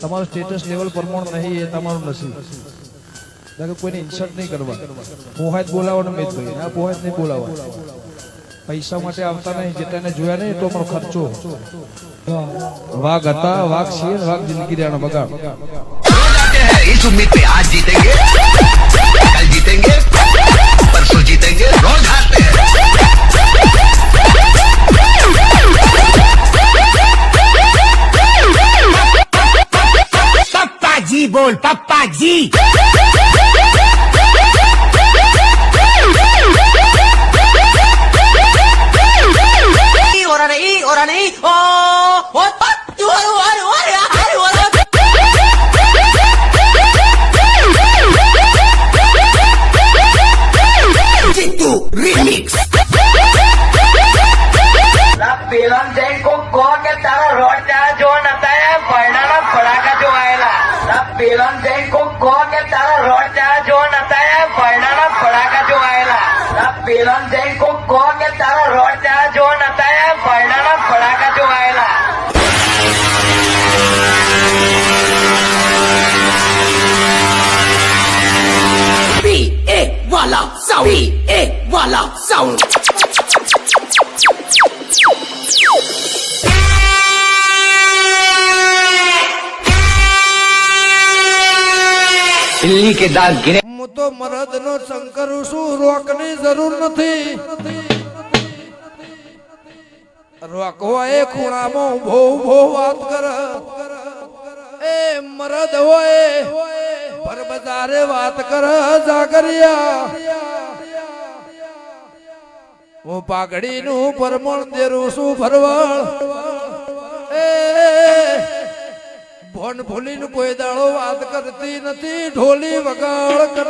તમારું status level પ્રમાણ નહીં એ તમારું નસીબ દાદા કોઈને ઇન્સલ્ટ નહીં કરવા પોહાત બોલાવવાનો મેદભાઈ આ પોહાત નહીં બોલાવવા પૈસા માટે આવતા નહીં જેટાને જોયા નહીં તો પણ ખર્ચો વાઘ હતા વાઘ છે વાઘ જિંદગી રહેવાનો બગાડ इस उम्मीद पे आज जीतेंगे कल जीतेंगे परसों जीतेंगे रोज हारते हैं पप्पा जी बोल पप्पा जी और नहीं Remix. पेलन जैन को के तारा रोड जो नता है पढ़ना पड़ाका जो आएला पेलन जैन को के तारा रोड जो नता है पढ़ना पड़ाका जो आएला पेलन जैन को के तारा रोड जो नता है पढ़ना पड़ाका जो आएला वाला साउंड दिल्ली के दाग गिरे હું તો મરદ નો શંકર છું રોક ની જરૂર નથી રોકવા એ ખૂણામાં ઉભો ઉભો વાત કર એ મરદ હોય પર બજારે વાત કર જાગરિયા હું પાઘડી નું પરમણ દેરું છું ભરવાળ એ ભોન ભૂલીને કોઈ દાડો વાત કરતી નથી ઢોલી વગાડ કર